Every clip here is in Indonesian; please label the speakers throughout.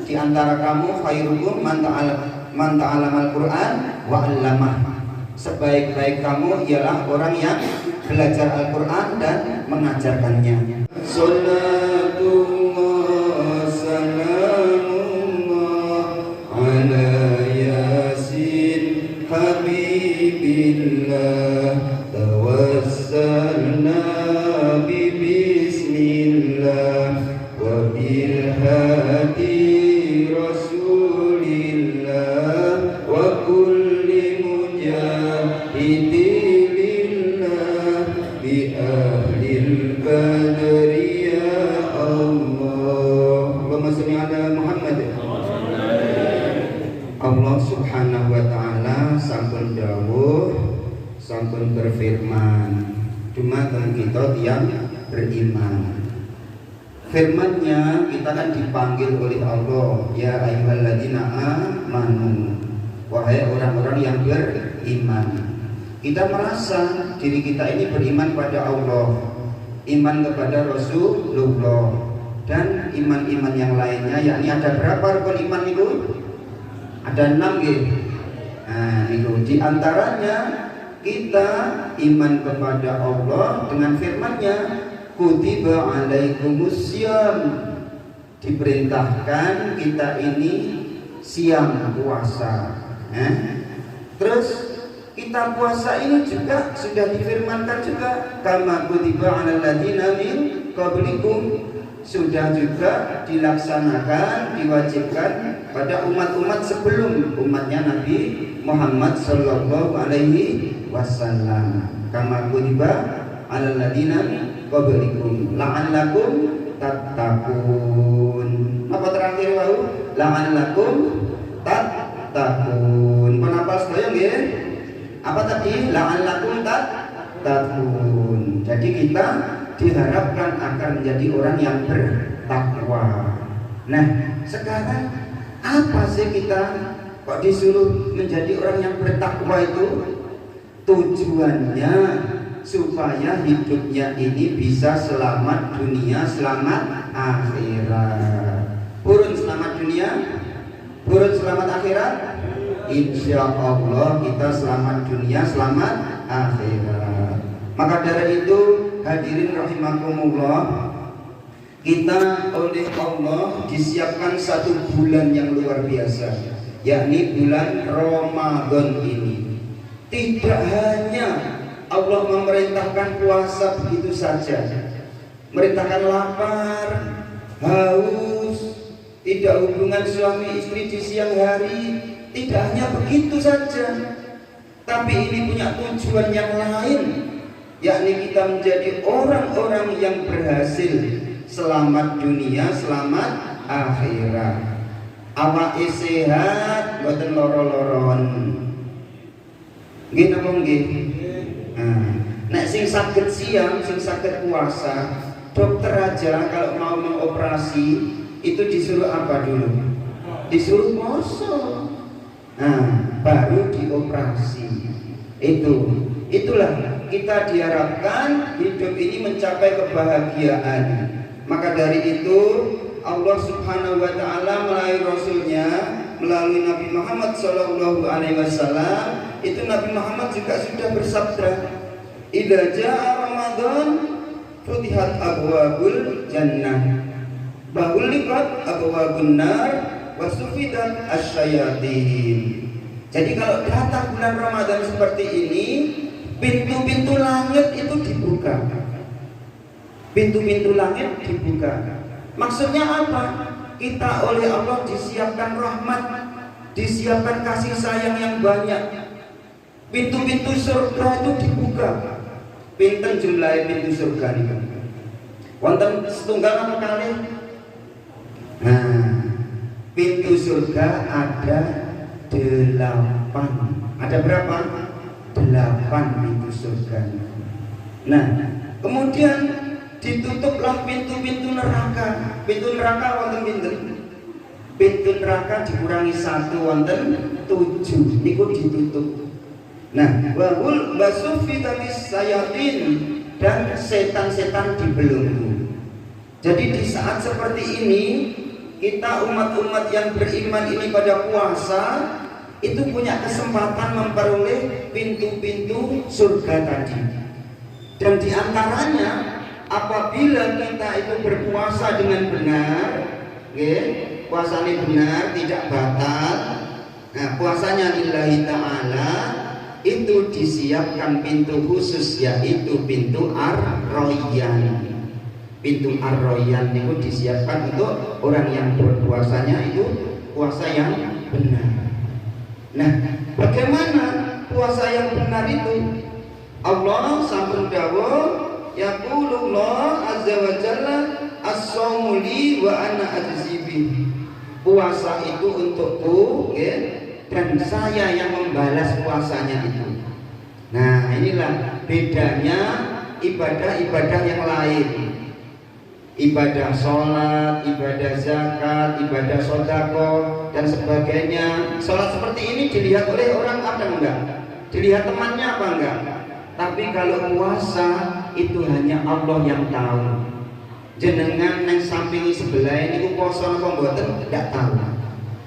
Speaker 1: di antara kamu khairukum man ta'allamal Qur'an wa 'allamah. Sebaik-baik kamu ialah orang yang belajar Al-Qur'an dan mengajarkannya. Salatullah salamullah ala yasin habibillah tawassalna bi bismillah wa bil hadi rasulillah wa kulli mujahidillah bi ahlil badri ya Allah. Allahumma shalli ala Muhammad. Allah subhanahu wa ta'ala sampun dawuh, sampun berfirman, dumateng kita yang beriman. Firman-Nya kita kan dipanggil oleh Allah, ya ayyuhalladzina amanu, wahai orang-orang yang beriman. Kita merasa diri kita ini beriman pada Allah, iman kepada Rasulullah, dan iman-iman yang lainnya, yakni ada berapa rukun iman itu? Ada 6 gitu. Nah, itu di antaranya kita iman kepada Allah dengan firman-Nya, kutiba alaikumusiyam, diperintahkan kita ini siam puasa. Terus kita puasa ini juga sudah difirmankan juga, kama kutiba alal ladzina min qablikum, sudah juga dilaksanakan, diwajibkan pada umat-umat sebelum umatnya Nabi Muhammad sallallahu alaihi wasallam. Kama kutiba alal ladzina min qablikum la'allakum tattaqun. Apa terakhir wau? La'allakum tattaqun. Kenapa sedaya nggih? Apa tadi? La'allakum tattaqun. Jadi kita diharapkan akan menjadi orang yang bertakwa. Nah, sekarang apa sih kita kok disuruh menjadi orang yang bertakwa itu? Tujuannya supaya hidupnya ini bisa selamat dunia, selamat akhirat. Purun selamat dunia, purun selamat akhirat. Insya Allah kita selamat dunia, selamat akhirat. Maka dari itu hadirin rahimakumullah, kita oleh Allah disiapkan satu bulan yang luar biasa, yakni bulan Ramadan ini. Tidak hanya Allah memerintahkan puasa begitu saja, merintahkan lapar, haus, tidak hubungan suami istri di siang hari, tidak hanya begitu saja, tapi ini punya tujuan yang lain, yakni kita menjadi orang-orang yang berhasil selamat dunia, selamat akhirat. Awake sehat, boten loro-loron. Nggih napa nggih? Nek sing saged siang, sing saged puasa, dokter aja kalau mau mengoperasi itu disuruh apa dulu? Disuruh poso. Baru dioperasi. Itulah kita diharapkan hidup ini mencapai kebahagiaan. Maka dari itu Allah Subhanahu wa taala melalui Rasulnya, melalui Nabi Muhammad sallallahu alaihi wasallam, itu Nabi Muhammad juga sudah bersabda, "Idza jaa Ramadan futihat abwabul jannah, bahulikat abwabun nar, wa sufidat asyayatin." Jadi kalau datang bulan Ramadan seperti ini, pintu-pintu langit itu dibuka. Pintu-pintu langit dibuka. Maksudnya apa? Kita oleh Allah disiapkan rahmat, disiapkan kasih sayang yang banyak. Pintu-pintu surga itu dibuka. Pinten jumlah pintu surga itu? Wonten setunggal apa kali? Pintu surga ada 8. Ada berapa? 8 pintu surga. Nah, kemudian ditutuplah pintu-pintu neraka. Pintu neraka wonten pinten? Pintu neraka dikurangi 1 wonten 7. Niku ditutup. Nah, wahul basufitalis sayatin, dan setan-setan dibelenggu. Jadi di saat seperti ini kita umat-umat yang beriman ini pada puasa itu punya kesempatan memperoleh pintu-pintu surga tadi. Dan diantaranya apabila kita itu berpuasa dengan benar, puasanya benar, tidak batal, nah puasanya lillahi ta'ala, itu disiapkan pintu khusus, yaitu pintu Ar-Royan. Pintu Ar-Royan itu disiapkan untuk orang yang berpuasanya itu puasa yang benar. Nah, bagaimana puasa yang benar itu? Allah sampun dawuh, yaqulullah azza wa jalla as-shaumu li wa ana ajzi bih. Puasa itu untukku, dan saya yang membalas puasanya itu. Nah, inilah bedanya ibadah-ibadah yang lain. Ibadah sholat, ibadah zakat, ibadah sodako dan sebagainya. Sholat seperti ini dilihat oleh orang apa enggak? Dilihat temannya apa enggak? Tapi kalau puasa itu hanya Allah yang tahu. Jenengan yang sampingi sebelah ini puasa apa mboten tidak tahu.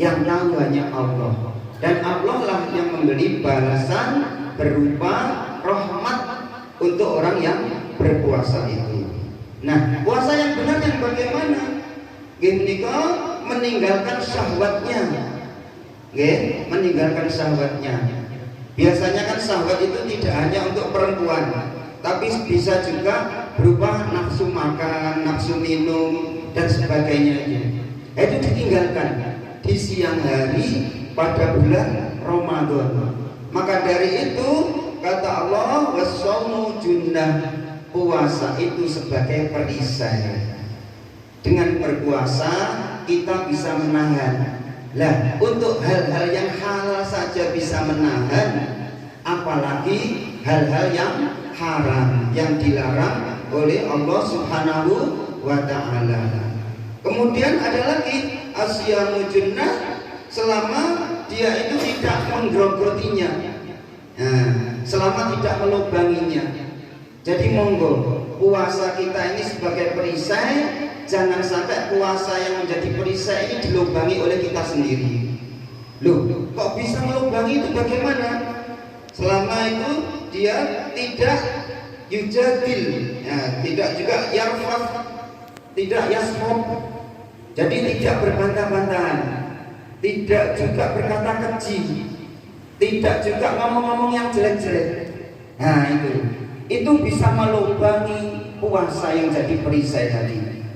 Speaker 1: Yang tahu hanya Allah. Dan Allah lah yang memberi balasan berupa rahmat untuk orang yang berpuasa itu. Nah, puasa yang benar yang bagaimana? Gimana? Meninggalkan syahwatnya. Meninggalkan syahwatnya. Biasanya kan syahwat itu tidak hanya untuk perempuan, tapi bisa juga berupa nafsu makan, nafsu minum dan sebagainya. Itu ditinggalkan di siang hari pada bulan Ramadan. Maka dari itu kata Allah, was-shaumu junnah, puasa itu sebagai perisai. Dengan berpuasa kita bisa menahan. Lah, untuk hal-hal yang halal saja bisa menahan, apalagi hal-hal yang haram yang dilarang oleh Allah Subhanahu wa ta'ala. Kemudian ada lagi asyamu junnah, selama dia itu tidak menggerogotinya, selama tidak melubanginya. Jadi monggo puasa kita ini sebagai perisai, jangan sampai puasa yang menjadi perisai ini dilubangi oleh kita sendiri. Loh, kok bisa melubangi itu bagaimana? Selama itu dia tidak yujadil, tidak juga yarfaf, tidak yasmob. Jadi tidak berbantah-bantahan, tidak juga berkata keji, tidak juga ngomong-ngomong yang jelek-jelek. Nah itu bisa melubangi puasa yang jadi perisai tadi.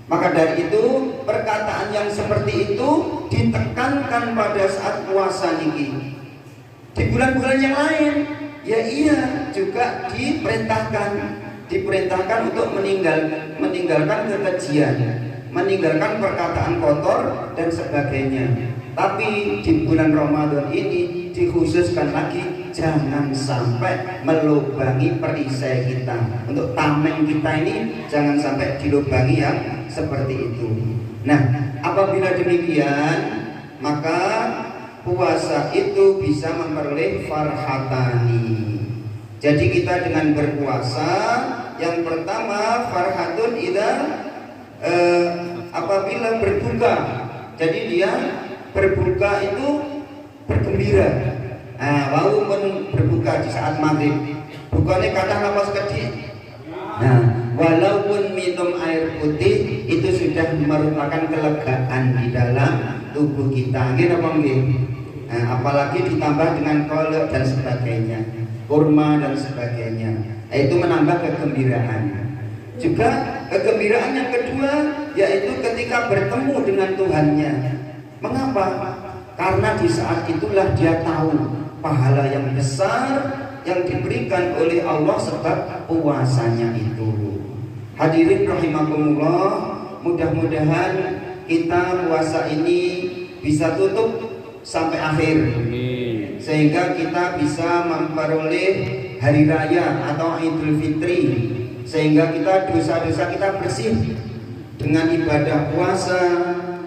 Speaker 1: Maka dari itu perkataan yang seperti itu ditekankan pada saat puasa niki. Di bulan-bulan yang lain ya iya juga diperintahkan untuk meninggalkan kekejian, meninggalkan perkataan kotor dan sebagainya. Tapi di bulan Ramadan ini dikhususkan lagi, jangan sampai melubangi perisai kita. Untuk tameng kita ini jangan sampai dilubangi yang seperti itu. Nah, apabila demikian, maka puasa itu bisa memperoleh farhatani. Jadi kita dengan berpuasa, yang pertama farhatun apabila berbuka. Jadi dia berbuka itu bergembira. Walaupun berbuka di saat maghrib, bukannya kata nafas kecil. Nah, walaupun minum air putih itu sudah merupakan kelegaan di dalam tubuh kita. Gitu apa enggak? Apalagi ditambah dengan kolak dan sebagainya, kurma dan sebagainya. Itu menambah kegembiraan. Juga kegembiraan yang kedua yaitu ketika bertemu dengan Tuhannya. Mengapa? Karena di saat itulah dia tahu pahala yang besar yang diberikan oleh Allah sebab puasanya itu. Hadirin rahimakumullah, mudah-mudahan kita puasa ini bisa tutup sampai akhir, sehingga kita bisa memperoleh hari raya atau Idul Fitri, sehingga kita dosa-dosa kita bersih dengan ibadah puasa,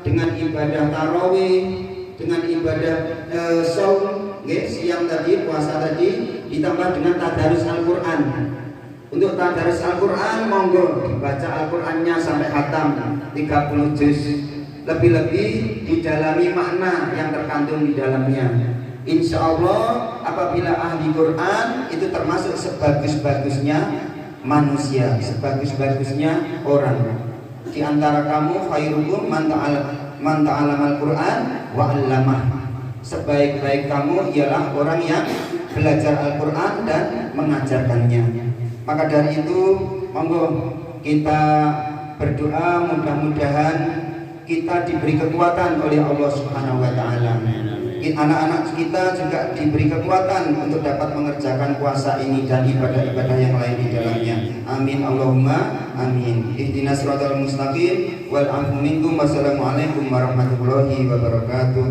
Speaker 1: dengan ibadah tarawih, dengan ibadah saum, siang tadi, puasa tadi, ditambah dengan tadarus Al-Quran. Untuk tadarus Al-Quran, monggo dibaca Al-Qurannya sampai khatam 30 juz. lebih-lebih didalami makna yang terkandung di dalamnya. Insya Allah apabila ahli Quran itu termasuk sebagus-bagusnya manusia, sebagus-bagusnya orang. Di antara kamu khairukum man ta'allamal Quran wa 'allamah. Sebaik-baik kamu ialah orang yang belajar Al-Quran dan mengajarkannya. Maka dari itu monggo kita berdoa mudah-mudahan kita diberi kekuatan oleh Allah Subhanahu wa taala. Anak-anak kita juga diberi kekuatan untuk dapat mengerjakan puasa ini dan ibadah-ibadah yang lain di dalamnya. Amin Allahumma amin. Ihdinas siratal mustaqim wal afu minkum. Wassalamualaikum warahmatullahi wabarakatuh.